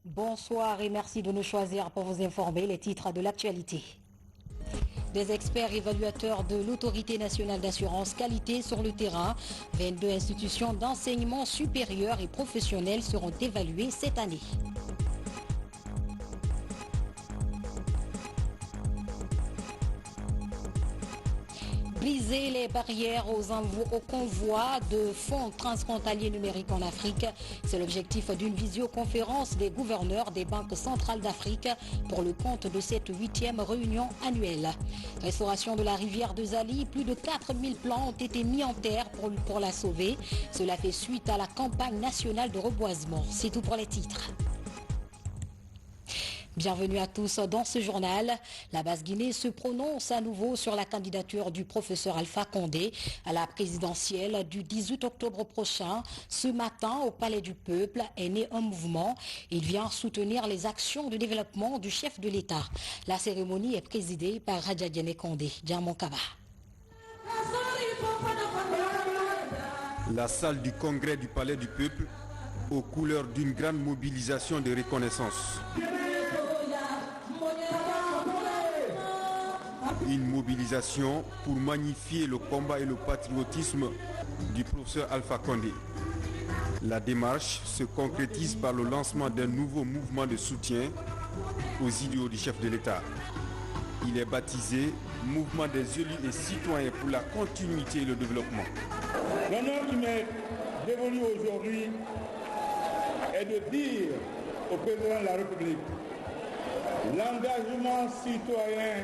Bonsoir et merci de nous choisir pour vous informer les titres de l'actualité. Des experts évaluateurs de l'Autorité nationale d'assurance qualité sur le terrain. 22 institutions d'enseignement supérieur et professionnel seront évaluées cette année. Briser les barrières au convoi de fonds transfrontaliers numériques en Afrique. C'est l'objectif d'une visioconférence des gouverneurs des banques centrales d'Afrique pour le compte de cette 8e réunion annuelle. Restauration de la rivière de Zali, plus de 4000 plants ont été mis en terre pour la sauver. Cela fait suite à la campagne nationale de reboisement. C'est tout pour les titres. Bienvenue à tous dans ce journal. La Basse-Guinée se prononce à nouveau sur la candidature du professeur Alpha Condé à la présidentielle du 18 octobre prochain. Ce matin, au Palais du Peuple, est né un mouvement. Il vient soutenir les actions de développement du chef de l'État. La cérémonie est présidée par Radja Diané Condé. Diamon Kaba. La salle du congrès du Palais du Peuple aux couleurs d'une grande mobilisation de reconnaissance. Une mobilisation pour magnifier le combat et le patriotisme du professeur Alpha Condé. La démarche se concrétise par le lancement d'un nouveau mouvement de soutien aux idéaux du chef de l'État. Il est baptisé Mouvement des élus et citoyens pour la continuité et le développement. L'honneur qui m'est dévolu aujourd'hui est de dire au président de la République l'engagement citoyen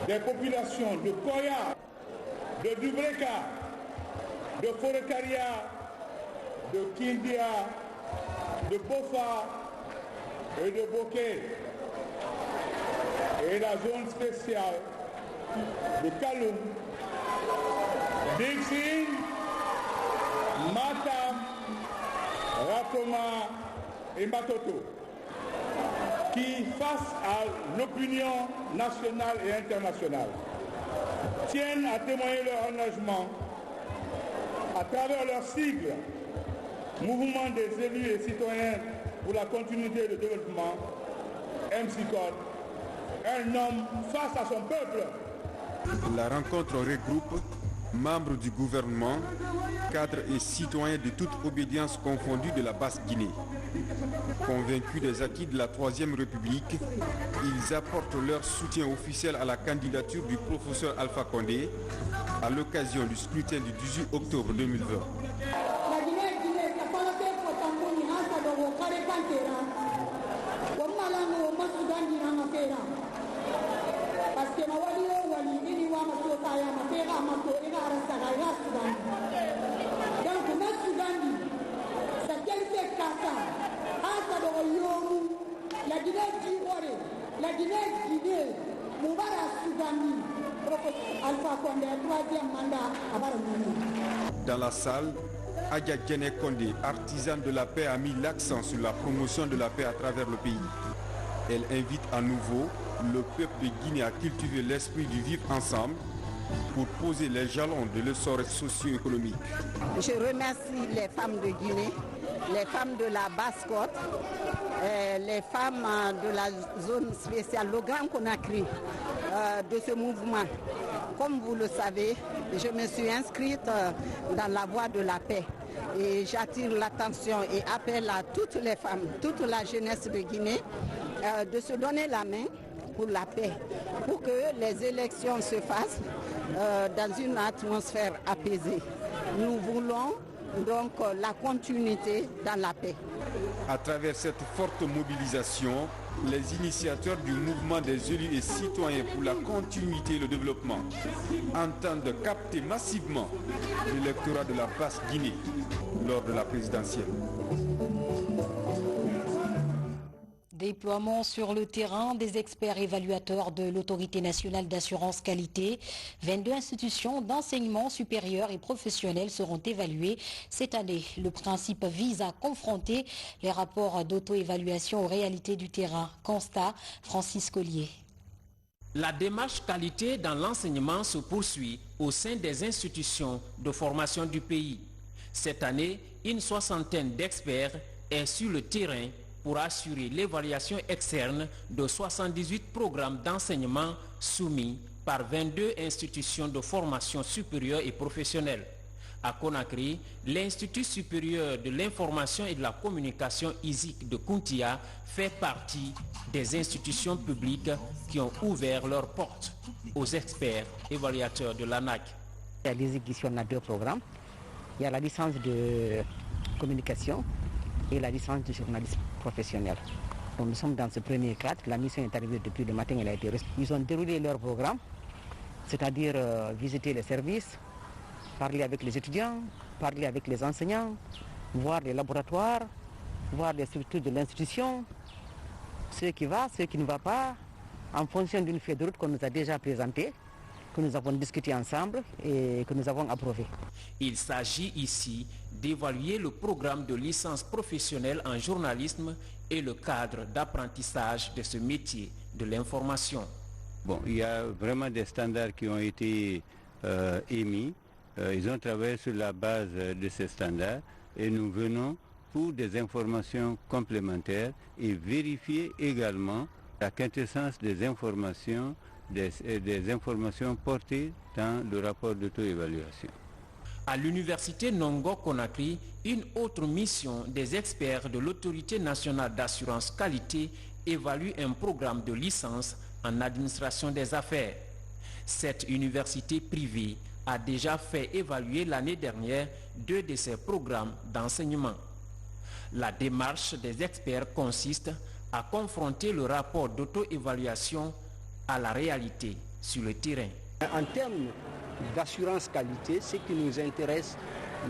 des populations de Koya, de Dubreka, de Forekaria, de Kindia, de Bofa et de Bokeh et la zone spéciale de Kaloum, Dixin, Matam, Ratoma et Matoto, qui, face à l'opinion nationale et internationale, tiennent à témoigner leur engagement à travers leur sigle, Mouvement des élus et citoyens pour la continuité de développement, MCCOD, un homme face à son peuple. La rencontre regroupe membres du gouvernement, cadres et citoyens de toute obédience confondue de la Basse-Guinée. Convaincus des acquis de la Troisième République, ils apportent leur soutien officiel à la candidature du professeur Alpha Condé à l'occasion du scrutin du 18 octobre 2020. La Guinée, Alpha Condé, troisième mandat à Dans la salle, Adja Diané Condé, artisane de la paix, a mis l'accent sur la promotion de la paix à travers le pays. Elle invite à nouveau le peuple de Guinée à cultiver l'esprit du vivre ensemble pour poser les jalons de l'essor socio-économique. Je remercie les femmes de Guinée, les femmes de la Basse-Côte, les femmes de la zone spéciale, le Grand Conakry, de ce mouvement. Comme vous le savez, je me suis inscrite dans la voie de la paix. Et j'attire l'attention et appelle à toutes les femmes, toute la jeunesse de Guinée, de se donner la main pour la paix, pour que les élections se fassent dans une atmosphère apaisée. Nous voulons donc la continuité dans la paix. À travers cette forte mobilisation, les initiateurs du mouvement des élus et citoyens pour la continuité et le développement entendent capter massivement l'électorat de la Basse-Guinée lors de la présidentielle. Déploiement sur le terrain des experts évaluateurs de l'Autorité nationale d'assurance qualité. 22 institutions d'enseignement supérieur et professionnel seront évaluées cette année. Le principe vise à confronter les rapports d'auto-évaluation aux réalités du terrain. Constat, Francis Collier. La démarche qualité dans l'enseignement se poursuit au sein des institutions de formation du pays. Cette année, une soixantaine d'experts est sur le terrain pour assurer l'évaluation externe de 78 programmes d'enseignement soumis par 22 institutions de formation supérieure et professionnelle. À Conakry, l'Institut supérieur de l'information et de la communication ISIC de Kountia fait partie des institutions publiques qui ont ouvert leurs portes aux experts évaluateurs de l'ANAC. À l'ISIC ici, on a 2 programmes. Il y a la licence de communication et la licence de journaliste professionnel. Donc nous sommes dans ce premier cadre. La mission est arrivée depuis le matin, elle a été reçue. Ils ont déroulé leur programme, c'est-à-dire visiter les services, parler avec les étudiants, parler avec les enseignants, voir les laboratoires, voir les structures de l'institution, ce qui va, ce qui ne va pas, en fonction d'une feuille de route qu'on nous a déjà présentée, que nous avons discuté ensemble et que nous avons approuvé. Il s'agit ici d'évaluer le programme de licence professionnelle en journalisme et le cadre d'apprentissage de ce métier de l'information. Bon, il y a vraiment des standards qui ont été émis. Ils ont travaillé sur la base de ces standards et nous venons pour des informations complémentaires et vérifier également la quintessence des informations portées dans le rapport d'auto-évaluation. À l'université Nongo Conakry, une autre mission des experts de l'Autorité nationale d'assurance qualité évalue un programme de licence en administration des affaires. Cette université privée a déjà fait évaluer l'année dernière 2 de ses programmes d'enseignement. La démarche des experts consiste à confronter le rapport d'auto-évaluation à la réalité sur le terrain. En termes d'assurance qualité, ce qui nous intéresse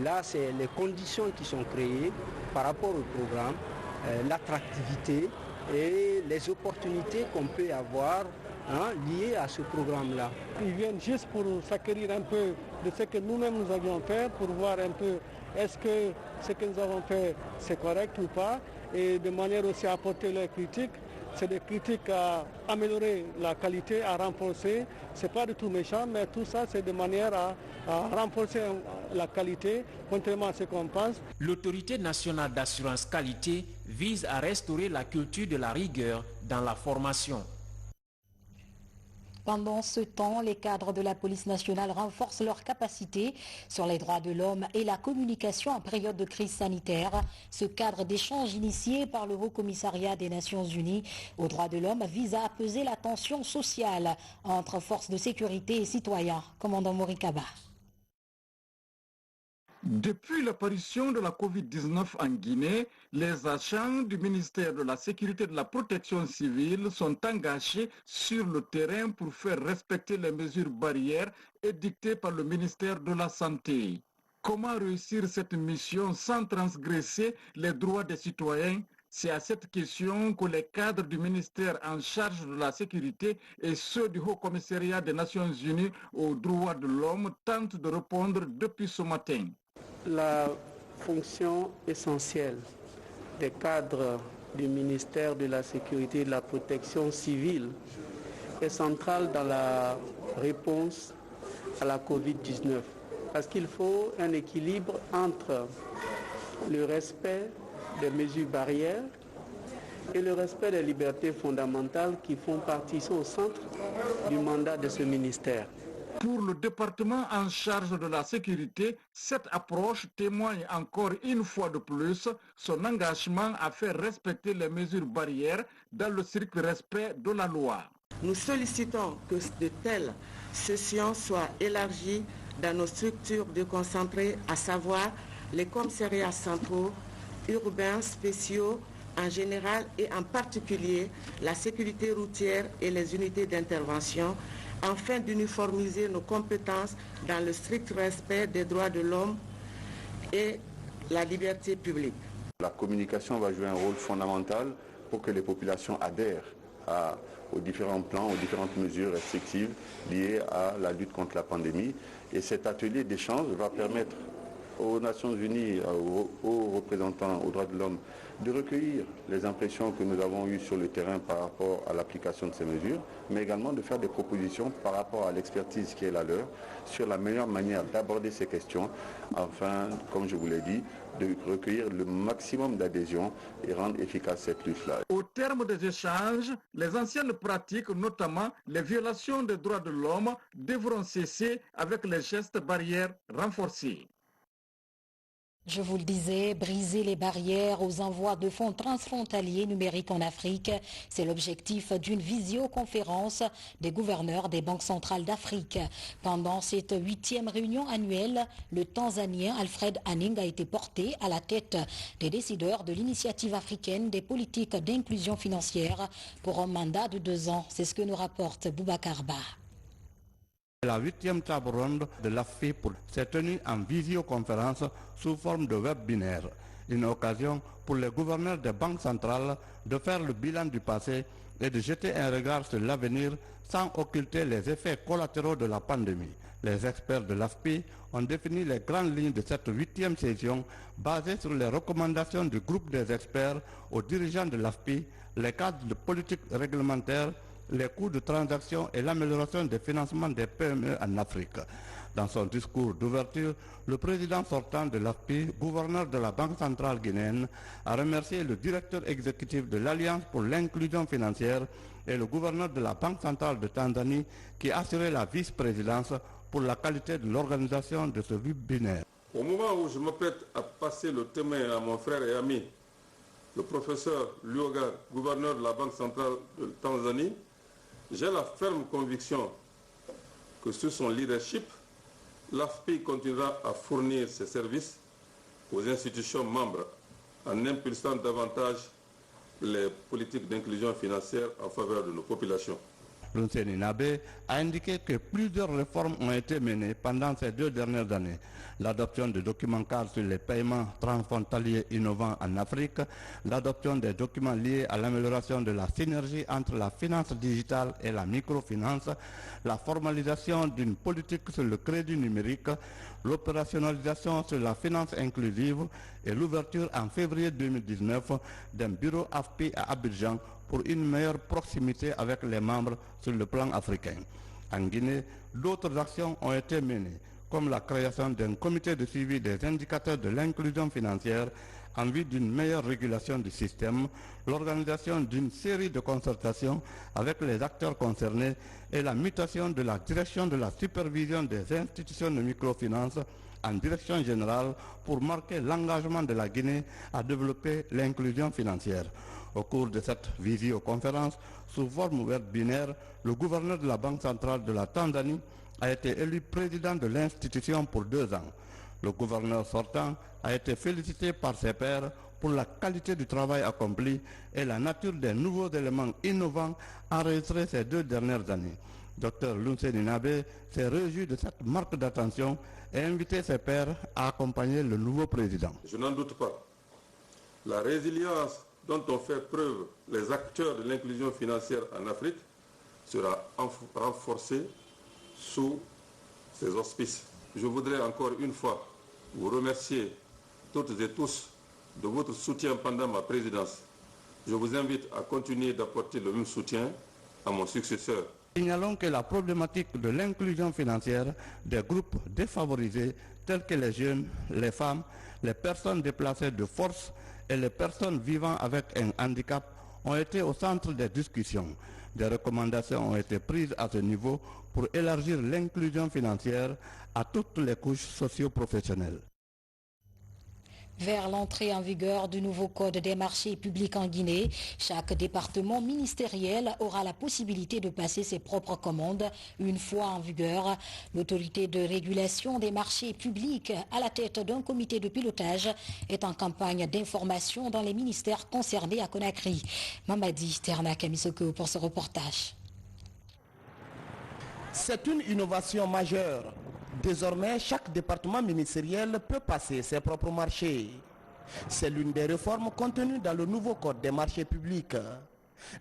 là, c'est les conditions qui sont créées par rapport au programme, l'attractivité et les opportunités qu'on peut avoir liées à ce programme-là. Ils viennent juste pour s'acquérir un peu de ce que nous-mêmes nous avions fait, pour voir un peu est-ce que ce que nous avons fait c'est correct ou pas, et de manière aussi à apporter leurs critiques. C'est des critiques à améliorer la qualité, à renforcer. Ce n'est pas du tout méchant, mais tout ça, c'est de manière à renforcer la qualité, contrairement à ce qu'on pense. L'Autorité nationale d'assurance qualité vise à restaurer la culture de la rigueur dans la formation. Pendant ce temps, les cadres de la police nationale renforcent leurs capacités sur les droits de l'homme et la communication en période de crise sanitaire. Ce cadre d'échange initié par le Haut Commissariat des Nations Unies aux droits de l'homme vise à apaiser la tension sociale entre forces de sécurité et citoyens. Commandant Morikaba. Depuis l'apparition de la Covid-19 en Guinée, les agents du ministère de la Sécurité et de la Protection civile sont engagés sur le terrain pour faire respecter les mesures barrières édictées par le ministère de la Santé. Comment réussir cette mission sans transgresser les droits des citoyens? C'est à cette question que les cadres du ministère en charge de la sécurité et ceux du Haut Commissariat des Nations Unies aux droits de l'homme tentent de répondre depuis ce matin. La fonction essentielle des cadres du ministère de la Sécurité et de la Protection civile est centrale dans la réponse à la Covid-19. Parce qu'il faut un équilibre entre le respect des mesures barrières et le respect des libertés fondamentales qui font partie, sont au centre du mandat de ce ministère. Pour le département en charge de la sécurité, cette approche témoigne encore une fois de plus son engagement à faire respecter les mesures barrières dans le strict respect de la loi. Nous sollicitons que de telles sessions soient élargies dans nos structures déconcentrées, à savoir les commissariats centraux, urbains, spéciaux en général et en particulier la sécurité routière et les unités d'intervention, afin d'uniformiser nos compétences dans le strict respect des droits de l'homme et la liberté publique. La communication va jouer un rôle fondamental pour que les populations adhèrent aux différents plans, aux différentes mesures restrictives liées à la lutte contre la pandémie. Et cet atelier d'échange va permettre aux Nations Unies, aux représentants aux droits de l'homme, de recueillir les impressions que nous avons eues sur le terrain par rapport à l'application de ces mesures, mais également de faire des propositions par rapport à l'expertise qui est la leur sur la meilleure manière d'aborder ces questions, afin, comme je vous l'ai dit, de recueillir le maximum d'adhésion et rendre efficace cette lutte-là. Au terme des échanges, les anciennes pratiques, notamment les violations des droits de l'homme, devront cesser avec les gestes barrières renforcés. Je vous le disais, briser les barrières aux envois de fonds transfrontaliers numériques en Afrique, c'est l'objectif d'une visioconférence des gouverneurs des banques centrales d'Afrique. Pendant cette 8e réunion annuelle, le Tanzanien Alfred Hanning a été porté à la tête des décideurs de l'initiative africaine des politiques d'inclusion financière pour un mandat de 2 ans. C'est ce que nous rapporte Boubacar Ba. La 8e table ronde de l'AFPI s'est tenue en visioconférence sous forme de webinaire. Une occasion pour les gouverneurs des banques centrales de faire le bilan du passé et de jeter un regard sur l'avenir sans occulter les effets collatéraux de la pandémie. Les experts de l'AFPI ont défini les grandes lignes de cette 8e session basées sur les recommandations du groupe des experts aux dirigeants de l'AFPI, les cadres de politique réglementaire, les coûts de transaction et l'amélioration des financements des PME en Afrique. Dans son discours d'ouverture, le président sortant de l'AFPI, gouverneur de la Banque centrale guinéenne, a remercié le directeur exécutif de l'Alliance pour l'inclusion financière et le gouverneur de la Banque centrale de Tanzanie qui a assuré la vice-présidence pour la qualité de l'organisation de ce webinaire. Au moment où je m'apprête à passer le témoin à mon frère et ami, le professeur Luoga, gouverneur de la Banque centrale de Tanzanie, j'ai la ferme conviction que sous son leadership, l'AFPI continuera à fournir ses services aux institutions membres en impulsant davantage les politiques d'inclusion financière en faveur de nos populations. Lunseni Nabe a indiqué que plusieurs réformes ont été menées pendant ces 2 dernières années. L'adoption de documents cadres sur les paiements transfrontaliers innovants en Afrique, l'adoption des documents liés à l'amélioration de la synergie entre la finance digitale et la microfinance, la formalisation d'une politique sur le crédit numérique, l'opérationnalisation sur la finance inclusive et l'ouverture en février 2019 d'un bureau AFPI à Abidjan pour une meilleure proximité avec les membres sur le plan africain. En Guinée, d'autres actions ont été menées, comme la création d'un comité de suivi des indicateurs de l'inclusion financière en vue d'une meilleure régulation du système, l'organisation d'une série de concertations avec les acteurs concernés et la mutation de la direction de la supervision des institutions de microfinance en direction générale pour marquer l'engagement de la Guinée à développer l'inclusion financière. Au cours de cette visioconférence, sous forme webinaire, le gouverneur de la Banque centrale de la Tanzanie a été élu président de l'institution pour 2 ans. Le gouverneur sortant a été félicité par ses pairs pour la qualité du travail accompli et la nature des nouveaux éléments innovants enregistrés ces 2 dernières années. Dr Lunseni Nabe s'est réjoui de cette marque d'attention et a invité ses pairs à accompagner le nouveau président. Je n'en doute pas. La résilience dont ont fait preuve les acteurs de l'inclusion financière en Afrique sera renforcée sous ces auspices. Je voudrais encore une fois vous remercier toutes et tous de votre soutien pendant ma présidence. Je vous invite à continuer d'apporter le même soutien à mon successeur. Signalons que la problématique de l'inclusion financière des groupes défavorisés tels que les jeunes, les femmes, les personnes déplacées de force et les personnes vivant avec un handicap ont été au centre des discussions. Des recommandations ont été prises à ce niveau pour élargir l'inclusion financière à toutes les couches socio-professionnelles. Vers l'entrée en vigueur du nouveau code des marchés publics en Guinée, chaque département ministériel aura la possibilité de passer ses propres commandes une fois en vigueur. L'autorité de régulation des marchés publics, à la tête d'un comité de pilotage, est en campagne d'information dans les ministères concernés à Conakry. Mamadi Terna Kamisoko pour ce reportage. C'est une innovation majeure. Désormais, chaque département ministériel peut passer ses propres marchés. C'est l'une des réformes contenues dans le nouveau code des marchés publics.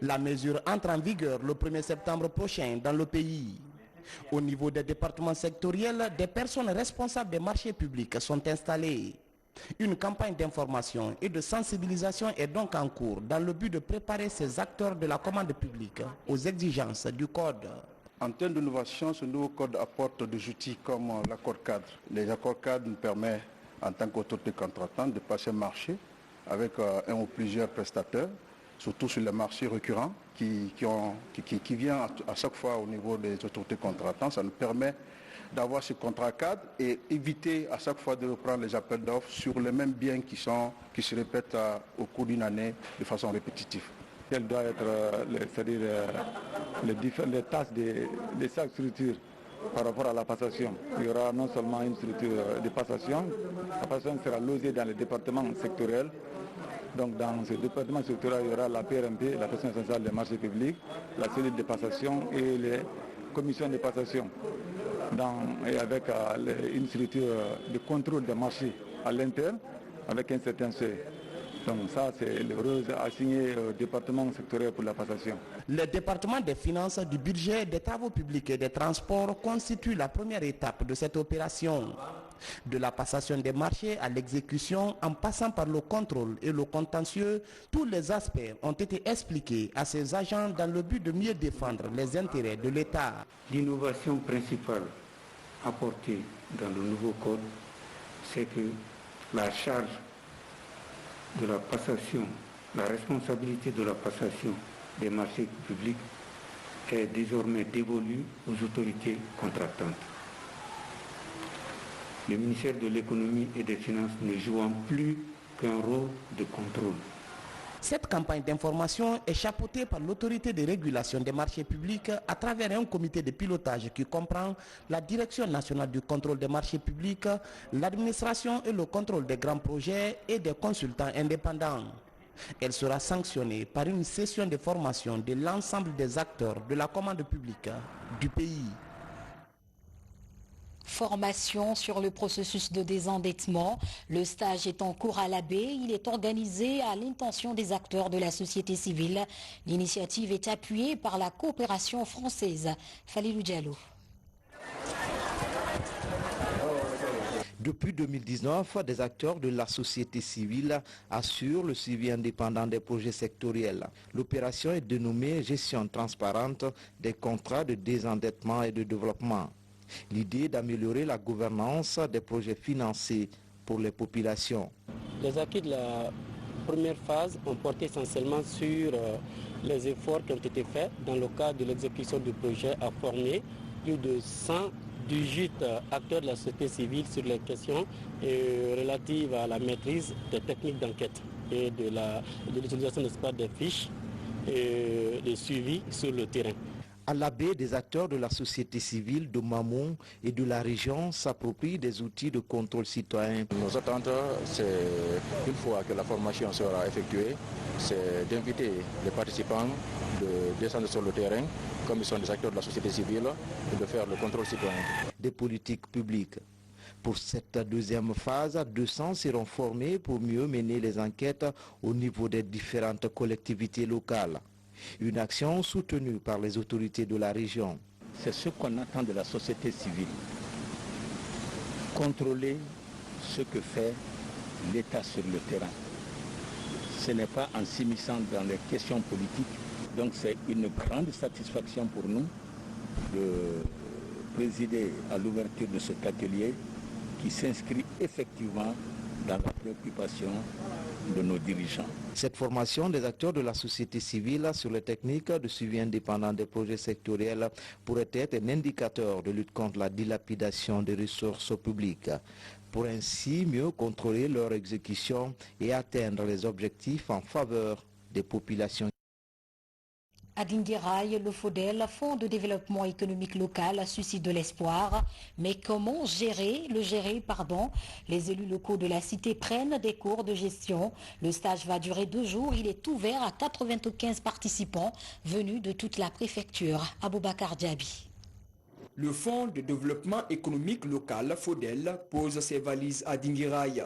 La mesure entre en vigueur le 1er septembre prochain dans le pays. Au niveau des départements sectoriels, des personnes responsables des marchés publics sont installées. Une campagne d'information et de sensibilisation est donc en cours dans le but de préparer ces acteurs de la commande publique aux exigences du code. En termes d'innovation, ce nouveau code apporte des outils comme l'accord cadre. Les accords cadres nous permettent, en tant qu'autorité contractante, de passer marché avec un ou plusieurs prestataires, surtout sur les marchés récurrents qui viennent à chaque fois au niveau des autorités contractantes. Ça nous permet d'avoir ce contrat cadre et éviter à chaque fois de reprendre les appels d'offres sur les mêmes biens qui se répètent au cours d'une année de façon répétitive. Quelles doivent être les tâches de chaque structure par rapport à la passation. Il y aura non seulement une structure de passation, la passation sera logée dans les départements sectoriels. Donc dans ce département sectoriel, il y aura la PRMP, la personne essentielle des marchés publics, la cellule de passation et les commissions de passation. Et avec une structure de contrôle des marchés à l'interne, avec un certain seuil. Donc ça, c'est le rôle assigné au département sectoriel pour la passation. Le département des finances, du budget, des travaux publics et des transports constitue la première étape de cette opération. De la passation des marchés à l'exécution, en passant par le contrôle et le contentieux, tous les aspects ont été expliqués à ces agents dans le but de mieux défendre les intérêts de l'État. L'innovation principale apportée dans le nouveau code, c'est que la charge de la passation, la responsabilité de la passation des marchés publics est désormais dévolue aux autorités contractantes. Le ministère de l'économie et des finances ne jouant plus qu'un rôle de contrôle. Cette campagne d'information est chapeautée par l'autorité de régulation des marchés publics à travers un comité de pilotage qui comprend la Direction nationale du contrôle des marchés publics, l'administration et le contrôle des grands projets et des consultants indépendants. Elle sera sanctionnée par une session de formation de l'ensemble des acteurs de la commande publique du pays. Formation sur le processus de désendettement. Le stage est en cours à l'Abbé. Il est organisé à l'intention des acteurs de la société civile. L'initiative est appuyée par la coopération française. Falilou Diallo. Depuis 2019, des acteurs de la société civile assurent le suivi indépendant des projets sectoriels. L'opération est dénommée Gestion transparente des contrats de désendettement et de développement. L'idée d'améliorer la gouvernance des projets financés pour les populations. Les acquis de la première phase ont porté essentiellement sur les efforts qui ont été faits dans le cadre de l'exécution du projet à former plus de 118 acteurs de la société civile sur les questions relatives à la maîtrise des techniques d'enquête et de l'utilisation des fiches et des suivis sur le terrain. À l'Abbé, des acteurs de la société civile de Mamon et de la région s'approprient des outils de contrôle citoyen. Nos attentes, c'est une fois que la formation sera effectuée, c'est d'inviter les participants de descendre sur le terrain, comme ils sont des acteurs de la société civile, et de faire le contrôle citoyen. Des politiques publiques. Pour cette deuxième phase, 200 seront formés pour mieux mener les enquêtes au niveau des différentes collectivités locales. Une action soutenue par les autorités de la région. C'est ce qu'on attend de la société civile. Contrôler ce que fait l'État sur le terrain. Ce n'est pas en s'immisçant dans les questions politiques. Donc c'est une grande satisfaction pour nous de présider à l'ouverture de cet atelier qui s'inscrit effectivement dans la préoccupation de nos dirigeants. Cette formation des acteurs de la société civile sur les techniques de suivi indépendant des projets sectoriels pourrait être un indicateur de lutte contre la dilapidation des ressources publiques, pour ainsi mieux contrôler leur exécution et atteindre les objectifs en faveur des populations. À Dinguiraï, le FODEL, Fonds de développement économique local, suscite de l'espoir. Mais comment le gérer, Les élus locaux de la cité prennent des cours de gestion. Le stage va durer 2 jours. Il est ouvert à 95 participants venus de toute la préfecture. Aboubakar Diaby. Le Fonds de développement économique local, FODEL, pose ses valises à Dinguiraï.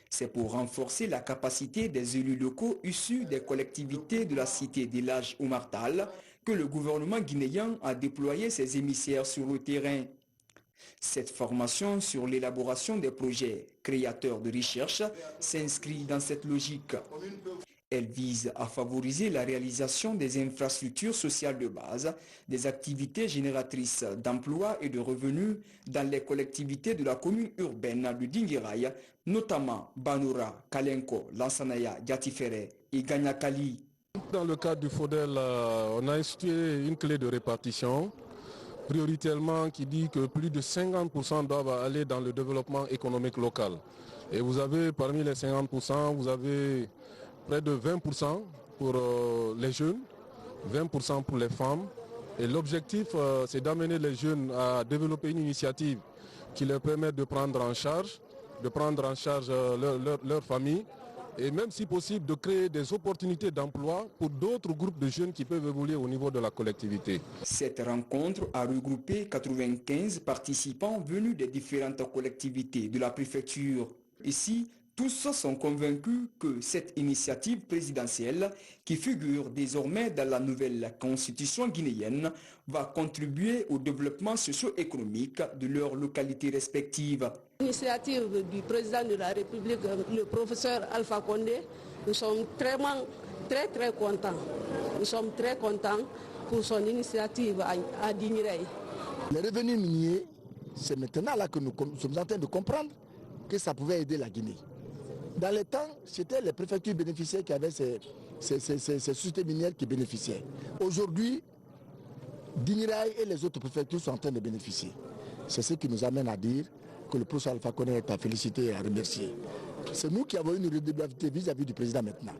C'est pour renforcer la capacité des élus locaux issus des collectivités de la cité d'Elhadji Oumar Tall que le gouvernement guinéen a déployé ses émissaires sur le terrain. Cette formation sur l'élaboration des projets créateurs de recherche s'inscrit dans cette logique. Elle vise à favoriser la réalisation des infrastructures sociales de base, des activités génératrices d'emplois et de revenus dans les collectivités de la commune urbaine de Dinguiraye, notamment Banoura, Kalenko, Lansanaya, Diatifere et Ganyakali. Dans le cadre du FODEL, on a institué une clé de répartition prioritairement qui dit que plus de 50% doivent aller dans le développement économique local. Et vous avez parmi les 50%, vous avez près de 20% pour les jeunes, 20% pour les femmes. Et l'objectif, c'est d'amener les jeunes à développer une initiative qui leur permette de prendre en charge leur famille et même si possible de créer des opportunités d'emploi pour d'autres groupes de jeunes qui peuvent évoluer au niveau de la collectivité. Cette rencontre a regroupé 95 participants venus des différentes collectivités de la préfecture. Ici, tous sont convaincus que cette initiative présidentielle, qui figure désormais dans la nouvelle constitution guinéenne, va contribuer au développement socio-économique de leurs localités respectives. L'initiative du président de la République, le professeur Alpha Condé, nous sommes très contents. Nous sommes très contents pour son initiative à Dinguiraye. Les revenus miniers, c'est maintenant là que nous sommes en train de comprendre que ça pouvait aider la Guinée. Dans les temps, c'était les préfectures bénéficiaires qui avaient ces sociétés minières qui bénéficiaient. Aujourd'hui, Dinguiraye et les autres préfectures sont en train de bénéficier. C'est ce qui nous amène à dire que le professeur Alpha Condé est à féliciter et à remercier. C'est nous qui avons une redevabilité vis-à-vis du président maintenant.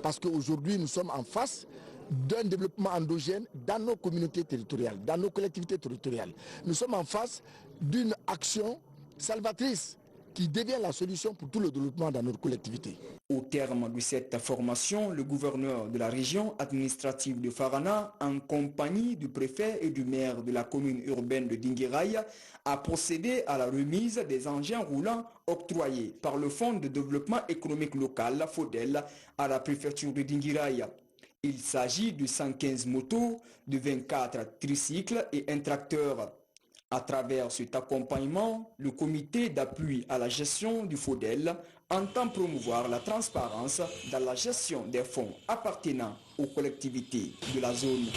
Parce qu'aujourd'hui, nous sommes en face d'un développement endogène dans nos communautés territoriales, dans nos collectivités territoriales. Nous sommes en face d'une action salvatrice qui devient la solution pour tout le développement dans notre collectivité. Au terme de cette formation, le gouverneur de la région administrative de Farana, en compagnie du préfet et du maire de la commune urbaine de Dinguiraye, a procédé à la remise des engins roulants octroyés par le Fonds de développement économique local, FODEL, à la préfecture de Dinguiraye. Il s'agit de 115 motos, de 24 tricycles et un tracteur. À travers cet accompagnement, le comité d'appui à la gestion du FODEL entend promouvoir la transparence dans la gestion des fonds appartenant aux collectivités de la zone.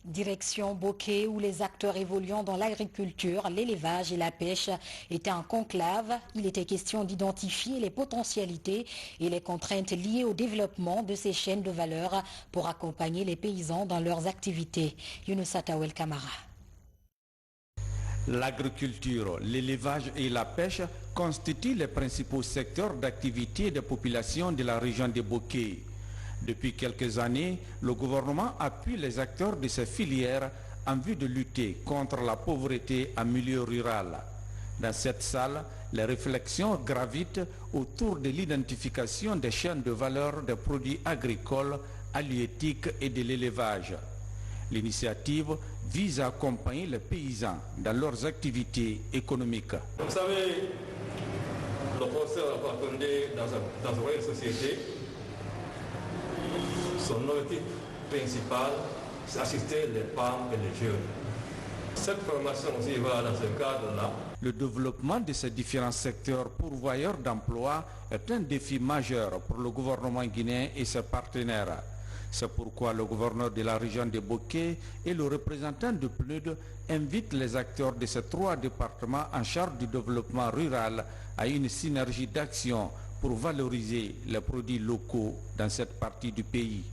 Direction Boké, où les acteurs évoluant dans l'agriculture, l'élevage et la pêche étaient en conclave. Il était question d'identifier les potentialités et les contraintes liées au développement de ces chaînes de valeur pour accompagner les paysans dans leurs activités. Younoussa Tawel Kamara. L'agriculture, l'élevage et la pêche constituent les principaux secteurs d'activité des populations de la région de Boké. Depuis quelques années, le gouvernement appuie les acteurs de ces filières en vue de lutter contre la pauvreté en milieu rural. Dans cette salle, les réflexions gravitent autour de l'identification des chaînes de valeur des produits agricoles, halieutiques et de l'élevage. L'initiative vise à accompagner les paysans dans leurs activités économiques. Vous savez, le professeur Alpha Condé, dans une société, son objectif principal, c'est assister les femmes et les jeunes. Cette formation aussi va dans ce cadre-là. Le développement de ces différents secteurs pourvoyeurs d'emplois est un défi majeur pour le gouvernement guinéen et ses partenaires. C'est pourquoi le gouverneur de la région de Boké et le représentant de PNUD invitent les acteurs de ces 3 départements en charge du développement rural à une synergie d'action pour valoriser les produits locaux dans cette partie du pays.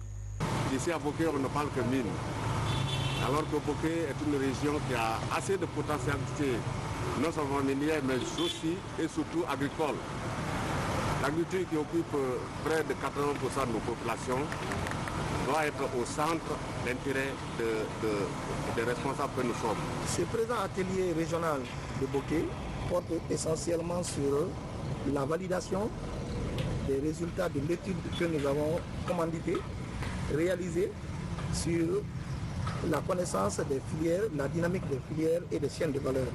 Ici à Boké, on ne parle que mine. Alors que Boké est une région qui a assez de potentialité, non seulement minière, mais aussi et surtout agricole. L'agriculture qui occupe près de 80% de nos populations doit être au centre d'intérêt des responsables que nous sommes. Ce présent atelier régional de Boké porte essentiellement sur la validation des résultats de l'étude que nous avons commanditée, réalisée sur la connaissance des filières, la dynamique des filières et des chaînes de valeur.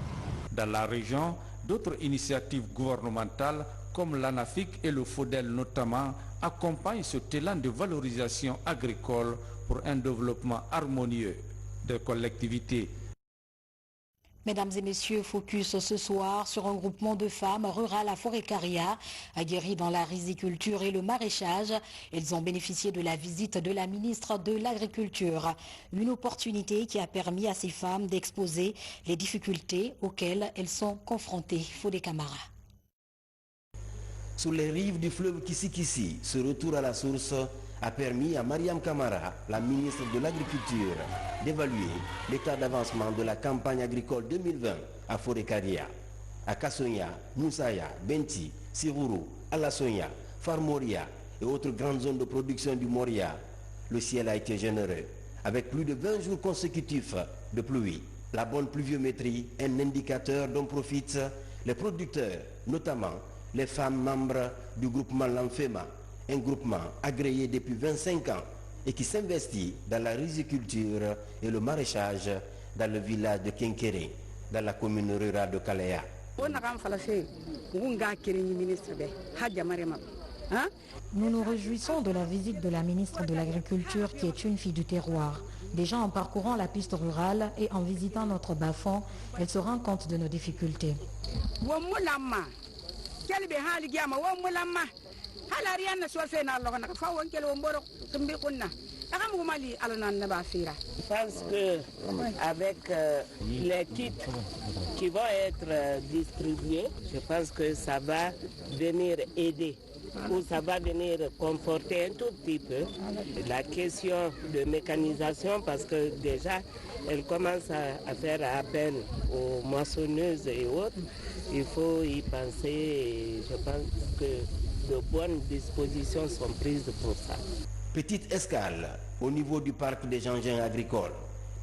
Dans la région, d'autres initiatives gouvernementales comme l'ANAFIC et le FODEL notamment accompagnent ce élan de valorisation agricole pour un développement harmonieux des collectivités. Mesdames et messieurs, focus ce soir sur un groupement de femmes rurales à Forécaria, aguerries dans la riziculture et le maraîchage. Elles ont bénéficié de la visite de la ministre de l'Agriculture. Une opportunité qui a permis à ces femmes d'exposer les difficultés auxquelles elles sont confrontées. Fodé Camara. Sur les rives du fleuve Kissi-Kissi, ce retour à la source a permis à Mariam Kamara, la ministre de l'Agriculture, d'évaluer l'état d'avancement de la campagne agricole 2020 à Forécaria. À Kassonia, Moussaya, Benti, Siruru, Alassonia, Farmoria et autres grandes zones de production du Moria, le ciel a été généreux, avec plus de 20 jours consécutifs de pluie. La bonne pluviométrie, un indicateur dont profitent les producteurs, notamment les femmes membres du groupement L'Amfema, un groupement agréé depuis 25 ans et qui s'investit dans la riziculture et le maraîchage dans le village de Kenkéré, dans la commune rurale de Kalea. Nous nous réjouissons de la visite de la ministre de l'Agriculture qui est une fille du terroir. Déjà en parcourant la piste rurale et en visitant notre bas-fond, elle se rend compte de nos difficultés. Je pense qu'avec les kits qui vont être distribués, je pense que ça va venir aider ou ça va venir conforter un tout petit peu la question de mécanisation parce que déjà elle commence à faire appel aux moissonneuses et autres. Il faut y penser et je pense que de bonnes dispositions sont prises pour ça. Petite escale au niveau du parc des engins agricoles,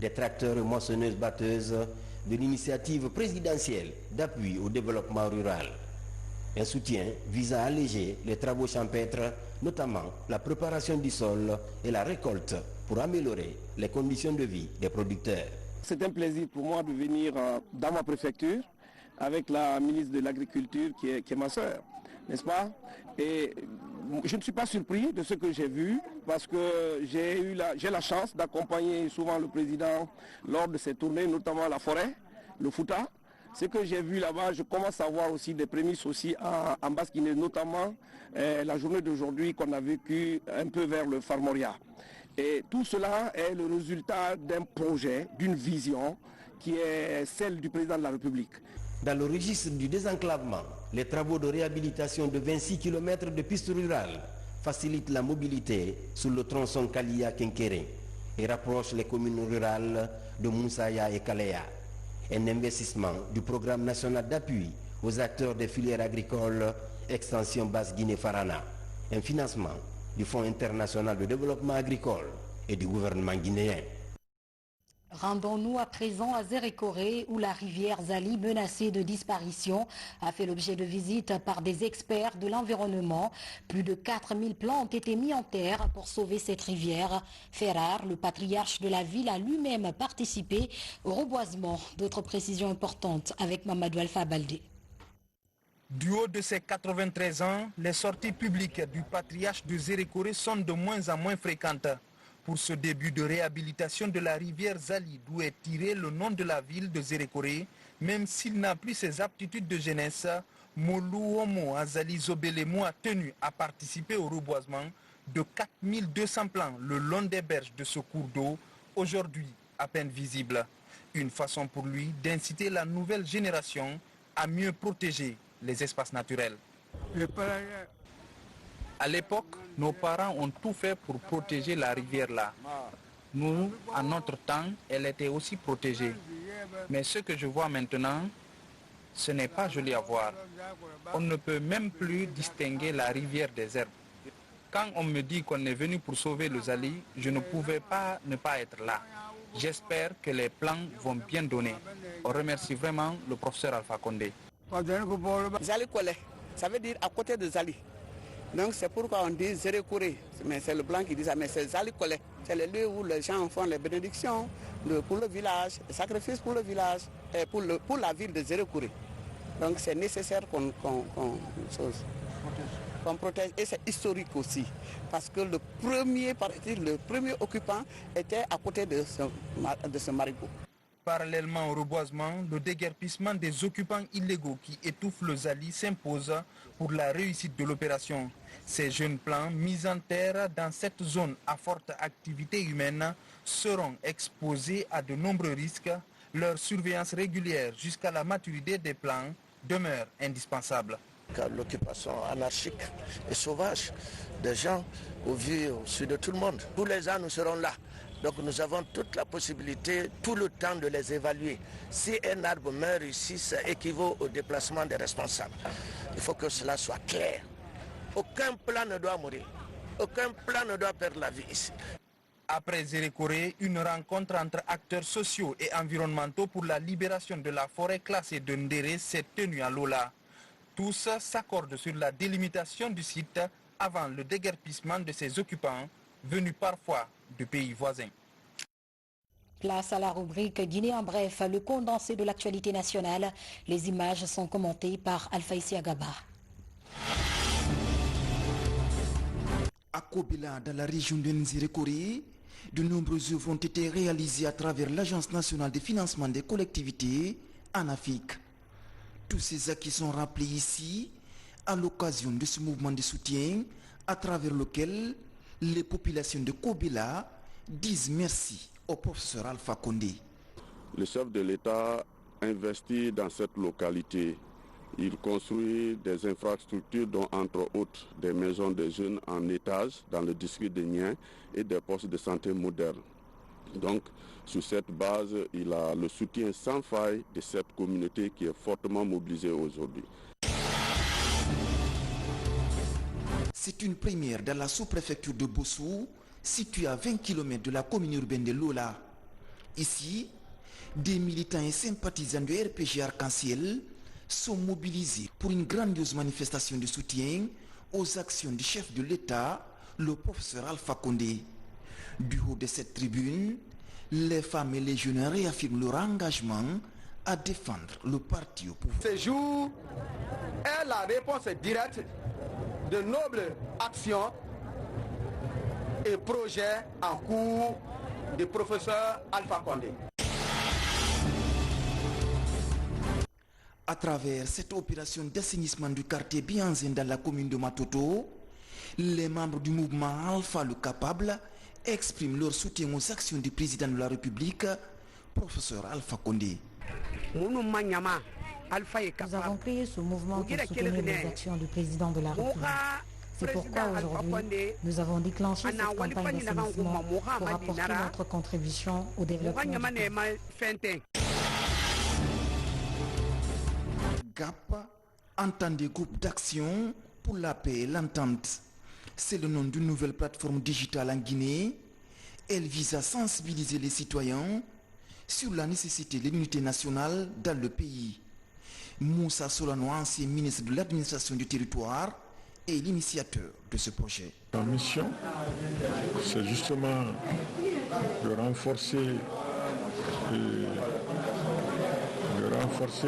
des tracteurs et moissonneuses-batteuses de l'initiative présidentielle d'appui au développement rural. Un soutien visant à alléger les travaux champêtres, notamment la préparation du sol et la récolte pour améliorer les conditions de vie des producteurs. C'est un plaisir pour moi de venir dans ma préfecture avec la ministre de l'Agriculture qui est ma soeur, n'est-ce pas? Et je ne suis pas surpris de ce que j'ai vu parce que j'ai la chance d'accompagner souvent le président lors de ses tournées, notamment la forêt, le Fouta. Ce que j'ai vu là-bas, je commence à voir aussi des prémices aussi en Basse-Guinée, notamment la journée d'aujourd'hui qu'on a vécue un peu vers le Farmoria. Et tout cela est le résultat d'un projet, d'une vision qui est celle du président de la République. Dans le registre du désenclavement, les travaux de réhabilitation de 26 km de pistes rurales facilitent la mobilité sur le tronçon Kalia-Kenkéré et rapprochent les communes rurales de Moussaya et Kalea. Un investissement du programme national d'appui aux acteurs des filières agricoles Extension Basse-Guinée-Farana. Un financement du Fonds international de développement agricole et du gouvernement guinéen. Rendons-nous à présent à Zérékoré où la rivière Zali, menacée de disparition, a fait l'objet de visites par des experts de l'environnement. Plus de 4000 plants ont été mis en terre pour sauver cette rivière. Ferrar, le patriarche de la ville, a lui-même participé au reboisement. D'autres précisions importantes avec Mamadou Alpha Baldé. Du haut de ses 93 ans, les sorties publiques du patriarche de Zérékoré sont de moins en moins fréquentes. Pour ce début de réhabilitation de la rivière Zali, d'où est tiré le nom de la ville de Zérékoré, même s'il n'a plus ses aptitudes de jeunesse, Molou Homo Azali Zobelemo a tenu à participer au reboisement de 4200 plants le long des berges de ce cours d'eau, aujourd'hui à peine visible. Une façon pour lui d'inciter la nouvelle génération à mieux protéger les espaces naturels. À l'époque, nos parents ont tout fait pour protéger la rivière là. Nous, à notre temps, elle était aussi protégée. Mais ce que je vois maintenant, ce n'est pas joli à voir. On ne peut même plus distinguer la rivière des herbes. Quand on me dit qu'on est venu pour sauver le Zali, je ne pouvais pas ne pas être là. J'espère que les plans vont bien donner. On remercie vraiment le professeur Alpha Condé. Zali Kole, ça veut dire à côté de Zali. Donc c'est pourquoi on dit Zérékoré, mais c'est le blanc qui dit ça, mais c'est Zali Kole. C'est le lieu où les gens font les bénédictions pour le village, les sacrifices pour le village et pour la ville de Zérékoré. Donc c'est nécessaire qu'on chose. qu'on protège. Et c'est historique aussi, parce que le premier occupant était à côté de ce marigot. Parallèlement au reboisement, le déguerpissement des occupants illégaux qui étouffent le Zali s'impose pour la réussite de l'opération. Ces jeunes plants mis en terre dans cette zone à forte activité humaine seront exposés à de nombreux risques. Leur surveillance régulière jusqu'à la maturité des plants demeure indispensable. L'occupation anarchique et sauvage des gens au vu au su de tout le monde. Tous les ans, nous serons là. Donc nous avons toute la possibilité, tout le temps de les évaluer. Si un arbre meurt ici, ça équivaut au déplacement des responsables. Il faut que cela soit clair. Aucun plan ne doit mourir. Aucun plan ne doit perdre la vie ici. Après Zérékoré, une rencontre entre acteurs sociaux et environnementaux pour la libération de la forêt classée de Ndéré s'est tenue à Lola. Tous s'accordent sur la délimitation du site avant le déguerpissement de ses occupants, venus parfois de pays voisins. Place à la rubrique Guinée en bref, le condensé de l'actualité nationale. Les images sont commentées par Alpha Isiagaba. À Kobila, dans la région de Nzérékoré, de nombreuses œuvres ont été réalisées à travers l'Agence nationale de financement des collectivités en Afrique. Tous ces acquis sont rappelés ici à l'occasion de ce mouvement de soutien à travers lequel les populations de Kobila disent merci au professeur Alpha Condé. Le chef de l'État investit dans cette localité. Il construit des infrastructures dont entre autres des maisons de jeunes en étage dans le district de Nien et des postes de santé modernes. Donc sur cette base, il a le soutien sans faille de cette communauté qui est fortement mobilisée aujourd'hui. C'est une première dans la sous-préfecture de Bossou, située à 20 km de la commune urbaine de Lola. Ici, des militants et sympathisants de RPG Arc-en-Ciel sont mobilisés pour une grandiose manifestation de soutien aux actions du chef de l'État, le professeur Alpha Condé. Du haut de cette tribune, les femmes et les jeunes réaffirment leur engagement à défendre le parti au pouvoir. Ce jour est la réponse directe de nobles actions et projets en cours du professeur Alpha Condé. À travers cette opération d'assainissement du quartier Bianzen dans la commune de Matoto, les membres du mouvement Alpha le Capable expriment leur soutien aux actions du président de la République, professeur Alpha Condé. Nous avons créé ce mouvement pour soutenir les actions du président de la République. C'est pourquoi aujourd'hui, nous avons déclenché cette campagne d'assainissement pour apporter notre contribution au développement du pays. GAP entend des groupes d'action pour la paix et l'entente. C'est le nom d'une nouvelle plateforme digitale en Guinée. Elle vise à sensibiliser les citoyens sur la nécessité de l'unité nationale dans le pays. Moussa Solano, ancien ministre de l'administration du territoire, est l'initiateur de ce projet. La mission, c'est justement de renforcer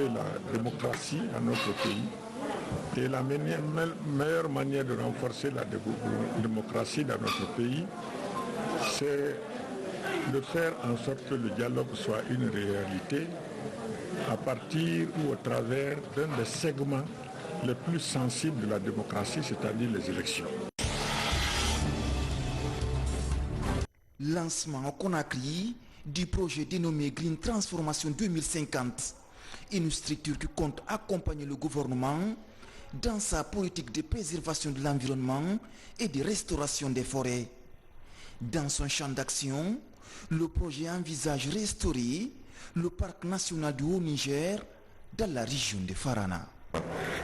la démocratie dans notre pays. Et la meilleure manière de renforcer la démocratie dans notre pays, c'est de faire en sorte que le dialogue soit une réalité à partir ou au travers d'un des segments les plus sensibles de la démocratie, c'est-à-dire les élections. Lancement au Conakry du projet dénommé Green Transformation 2050, une structure qui compte accompagner le gouvernement dans sa politique de préservation de l'environnement et de restauration des forêts. Dans son champ d'action, le projet envisage restaurer le parc national du Haut-Niger dans la région de Farana.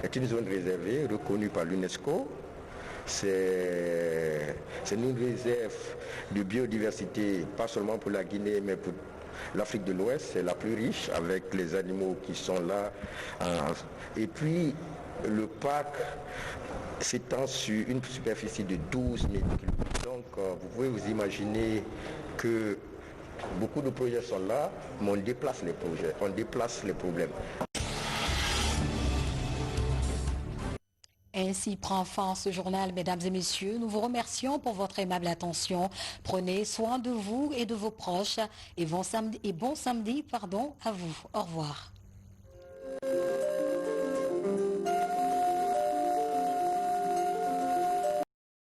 C'est une zone réservée reconnue par l'UNESCO. C'est une réserve de biodiversité, pas seulement pour la Guinée, mais pour l'Afrique de l'Ouest. C'est la plus riche avec les animaux qui sont là. Et puis, le parc s'étend sur une superficie de 12 000 km. Donc, vous pouvez vous imaginer que beaucoup de projets sont là, mais on déplace les projets, on déplace les problèmes. Ainsi prend fin ce journal, mesdames et messieurs. Nous vous remercions pour votre aimable attention. Prenez soin de vous et de vos proches. Et bon samedi à vous. Au revoir.